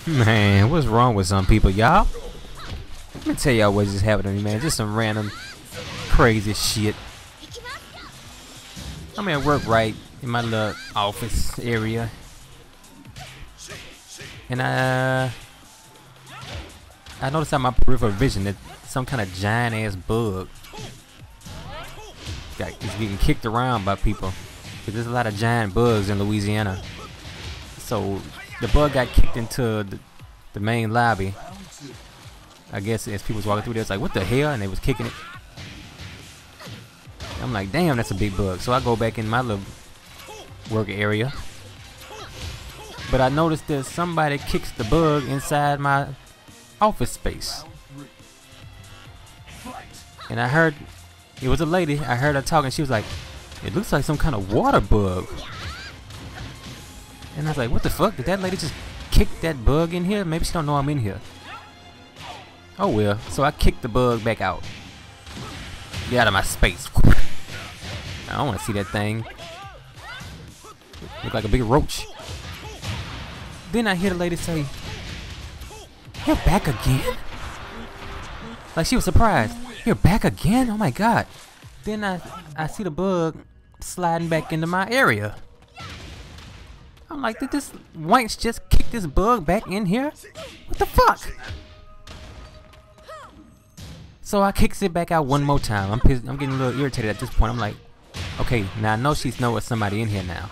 Man, what's wrong with some people, y'all? Let me tell y'all what just happened to me, man. Just some random crazy shit. I'm at work, right, in my little office area, and I noticed on my peripheral vision that some kind of giant ass bug is getting kicked around by people. Cause there's a lot of giant bugs in Louisiana. So the bug got kicked into the main lobby. I guess as people was walking through there, it's like, what the hell? And they was kicking it. I'm like, damn, that's a big bug. So I go back in my little work area. But I noticed that somebody kicks the bug inside my office space. And I heard, it was a lady, I heard her talking, she was like, it looks like some kind of water bug. And I was like, what the fuck? Did that lady just kick that bug in here? Maybe she don't know I'm in here. Oh well. So I kicked the bug back out. Get out of my space. I don't want to see that thing. Look like a big roach. Then I hear the lady say, "You're back again?" Like she was surprised. You're back again? Oh my god. Then I see the bug sliding back into my area. I'm like, did this wench just kick this bug back in here? What the fuck? So I kicks it back out one more time. I'm pissed, I'm getting a little irritated at this point. I'm like, okay, now I know she's know there's somebody in here now.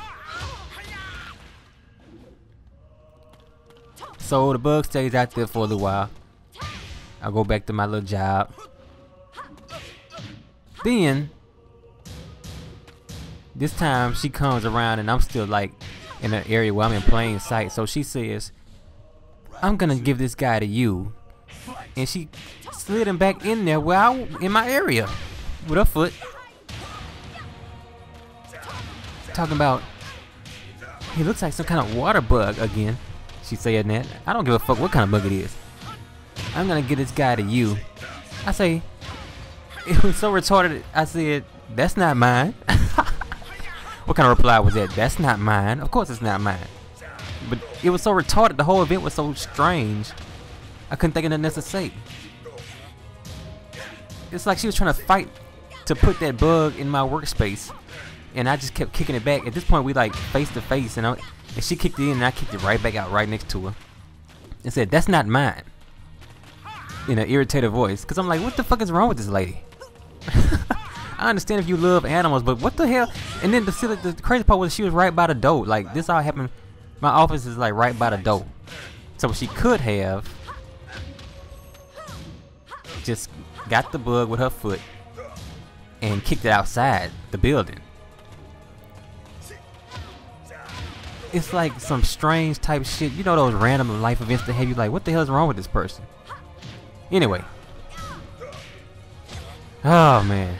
So the bug stays out there for a little while. I go back to my little job. Then this time she comes around and I'm still like in an area where I'm in plain sight. So she says, I'm gonna give this guy to you. And she slid him back in there in my area with her foot. Talking about, he looks like some kind of water bug again. She saying that. I don't give a fuck what kind of bug it is. I'm gonna give this guy to you. I say, it was so retarded. I said, that's not mine. What kind of reply was that? That's not mine. Of course it's not mine. But it was so retarded. The whole event was so strange. I couldn't think of nothing else to say. It's like she was trying to fight to put that bug in my workspace, and I just kept kicking it back. At this point, we like face to face, and she kicked it in, and I kicked it right back out, right next to her, and said, "That's not mine," in an irritated voice. Cause I'm like, what the fuck is wrong with this lady? I understand if you love animals, but what the hell? And then the crazy part was she was right by the door. Like this all happened. My office is like right by the door, so she could have just got the bug with her foot and kicked it outside the building. It's like some strange type of shit. You know those random life events that have you like, what the hell is wrong with this person? Anyway. Oh man.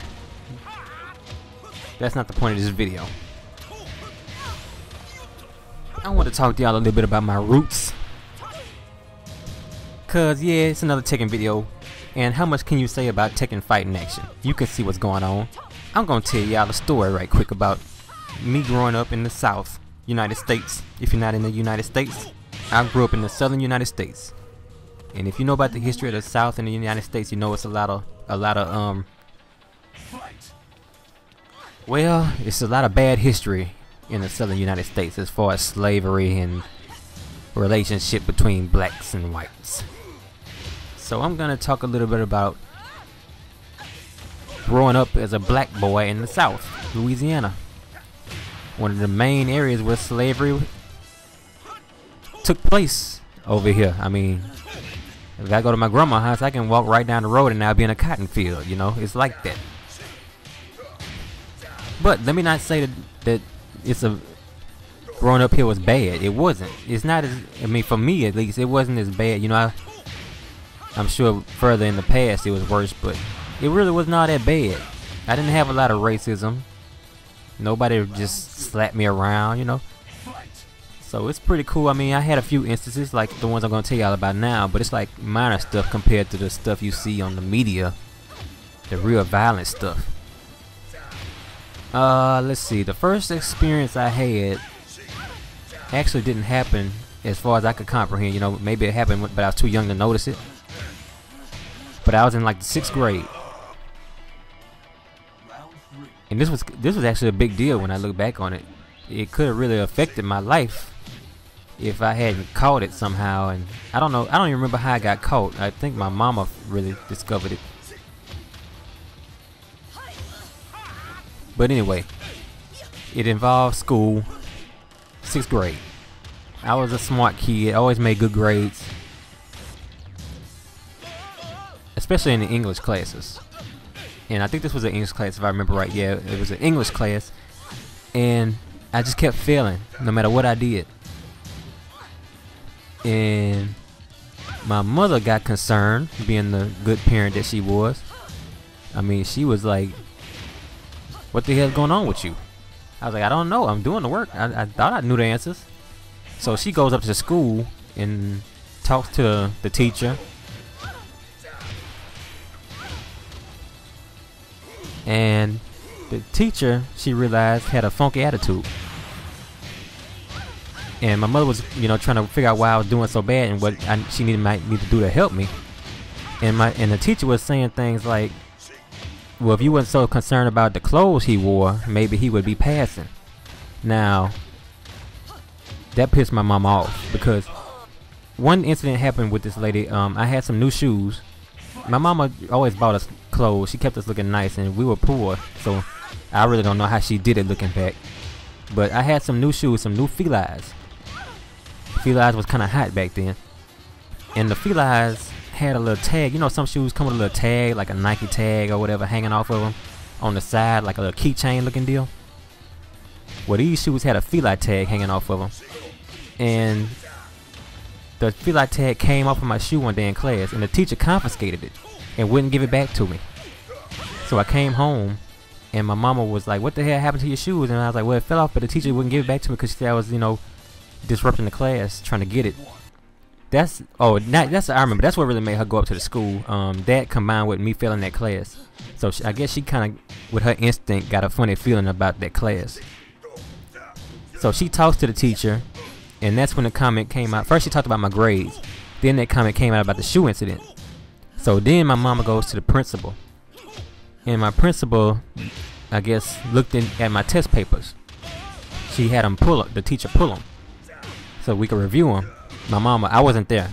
That's not the point of this video. I want to talk to y'all a little bit about my roots. Cause yeah, it's another Tekken video. And how much can you say about Tekken fighting action? You can see what's going on. I'm gonna tell y'all a story right quick about me growing up in the South United States. If you're not in the United States, I grew up in the Southern United States. And if you know about the history of the South and the United States, you know it's a lot of well, it's a lot of bad history in the Southern United States as far as slavery and relationship between blacks and whites. So I'm gonna talk a little bit about growing up as a black boy in the South, Louisiana. One of the main areas where slavery took place over here. I mean, if I go to my grandma's house, I can walk right down the road and I'll be in a cotton field, you know? It's like that. But let me not say that it's growing up here was bad. It wasn't. It's not as, I mean, for me at least, it wasn't as bad. You know, I'm sure further in the past it was worse, but it really was not that bad. I didn't have a lot of racism. Nobody just slapped me around, you know. So it's pretty cool. I mean, I had a few instances like the ones I'm going to tell y'all about now, but it's like minor stuff compared to the stuff you see on the media, the real violent stuff. Let's see. The first experience I had actually didn't happen as far as I could comprehend. You know, maybe it happened, but I was too young to notice it. But I was in like the 6th grade, and this was actually a big deal when I look back on it. It could have really affected my life if I hadn't caught it somehow. And I don't know. I don't even remember how I got caught. I think my mama really discovered it. But anyway, it involved school. 6th grade. I was a smart kid. Always made good grades, especially in the English classes. And I think this was an English class, if I remember right. Yeah, it was an English class, and I just kept failing no matter what I did. And my mother got concerned, being the good parent that she was. I mean, she was like, "What the hell's going on with you?" I was like, "I don't know. I'm doing the work. I thought I knew the answers." So she goes up to the school and talks to the teacher. And the teacher, she realized, had a funky attitude. And my mother was, you know, trying to figure out why I was doing so bad and what she might need to do to help me. And the teacher was saying things like, "Well, if you weren't so concerned about the clothes he wore, maybe he would be passing." Now, that pissed my mom off, because one incident happened with this lady. I had some new shoes. My mama always bought us clothes. She kept us looking nice, and we were poor, so I really don't know how she did it looking back. But I had some new shoes, some new Felines. Felines was kind of hot back then, and the Felines had a little tag. You know, some shoes come with a little tag, like a Nike tag or whatever, hanging off of them on the side, like a little keychain looking deal. Well, these shoes had a Feline tag hanging off of them, and the Feline tag came off of my shoe one day in class, and the teacher confiscated it and wouldn't give it back to me. So I came home, and my mama was like, "What the hell happened to your shoes?" And I was like, "Well, it fell off, but the teacher wouldn't give it back to me because she said I was, you know, disrupting the class trying to get it." I remember. That's what really made her go up to the school. That combined with me failing that class. So I guess she kind of, with her instinct, got a funny feeling about that class. So she talks to the teacher, and that's when the comment came out. First she talked about my grades, then that comment came out about the shoe incident. So then my mama goes to the principal, and my principal, I guess, looked at my test papers. She had the teacher pull them, so we could review them. My mama, I wasn't there.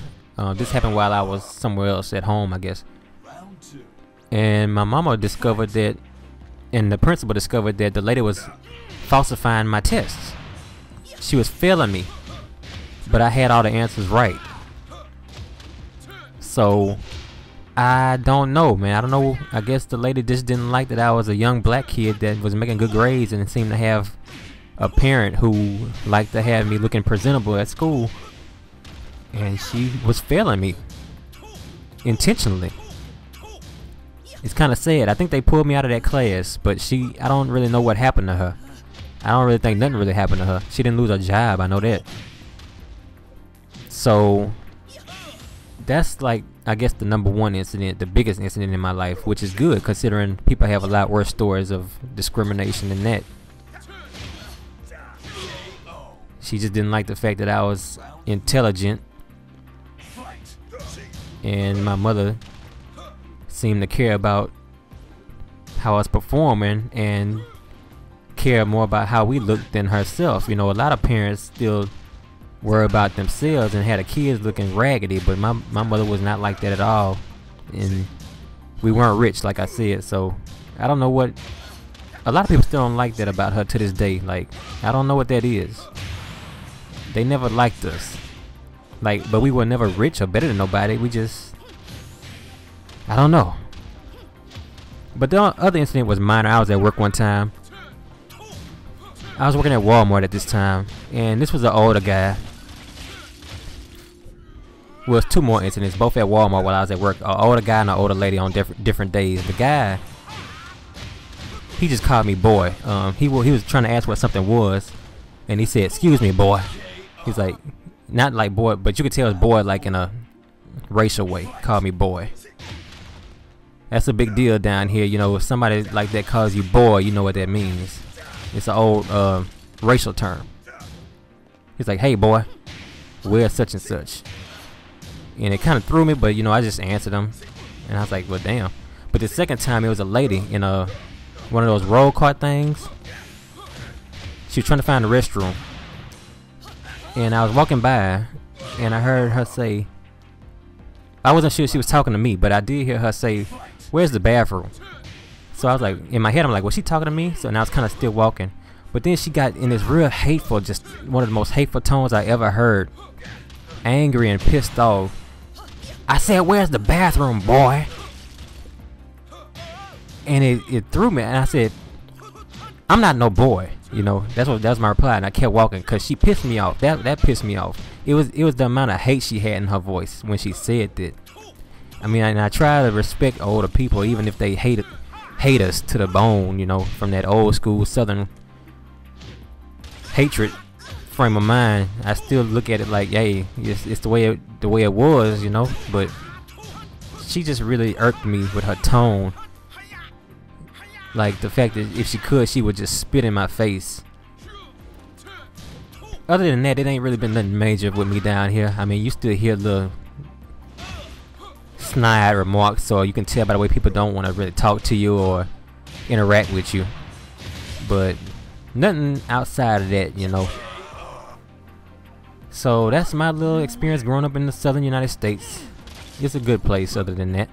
This happened while I was somewhere else at home, I guess. And my mama discovered that, and the principal discovered that the lady was falsifying my tests. She was failing me, but I had all the answers right. So I don't know, man. I don't know. I guess the lady just didn't like that I was a young black kid that was making good grades and seemed to have a parent who liked to have me looking presentable at school. And she was failing me intentionally. It's kind of sad. I think they pulled me out of that class, but I don't really know what happened to her. I don't really think nothing really happened to her. She didn't lose her job, I know that. So that's like, I guess, the #1 incident, the biggest incident in my life, which is good considering people have a lot worse stories of discrimination than that. She just didn't like the fact that I was intelligent, and my mother seemed to care about how I was performing and care more about how we looked than herself. You know, a lot of parents still worry about themselves and had the kids looking raggedy, but my mother was not like that at all. And we weren't rich, like I said, so I don't know what, a lot of people still don't like that about her to this day. Like, I don't know what that is. They never liked us, like, but we were never rich or better than nobody. We just, I don't know. But the other incident was minor. I was at work one time. I was working at Walmart at this time, and this was an older guy. Well, it's 2 more incidents, both at Walmart while I was at work. An older guy and an older lady on different days. The guy, he just called me boy. He was trying to ask what something was, and he said, "Excuse me, boy." He's like, not like boy, but you could tell it's boy like in a racial way. Called me boy. That's a big deal down here. You know, if somebody like that calls you boy, you know what that means. It's an old racial term. He's like, "Hey boy, where's such and such?" And it kind of threw me, but you know, I just answered him, and I was like, "Well, damn." But the second time, it was a lady in one of those roll cart things. She was trying to find the restroom, and I was walking by, and I heard her say, I wasn't sure she was talking to me, but I did hear her say, "Where's the bathroom?" So I was like, in my head, I'm like, was she talking to me? So now I was kind of still walking. But then she got in this real hateful, just one of the most hateful tones I ever heard. Angry and pissed off. I said, "Where's the bathroom, boy?" And it threw me, and I said, "I'm not no boy." You know, that was my reply, and I kept walking because she pissed me off. That pissed me off. It was the amount of hate she had in her voice when she said that. I mean, and I try to respect older people, even if they hate us to the bone. You know, from that old school Southern hatred frame of mind. I still look at it like, hey, it's the way it was, you know. But she just really irked me with her tone. Like the fact that if she could, she would just spit in my face. Other than that, it ain't really been nothing major with me down here. I mean, you still hear little snide remarks, so you can tell by the way people don't want to really talk to you or interact with you. But nothing outside of that, you know. So that's my little experience growing up in the Southern United States. It's a good place other than that.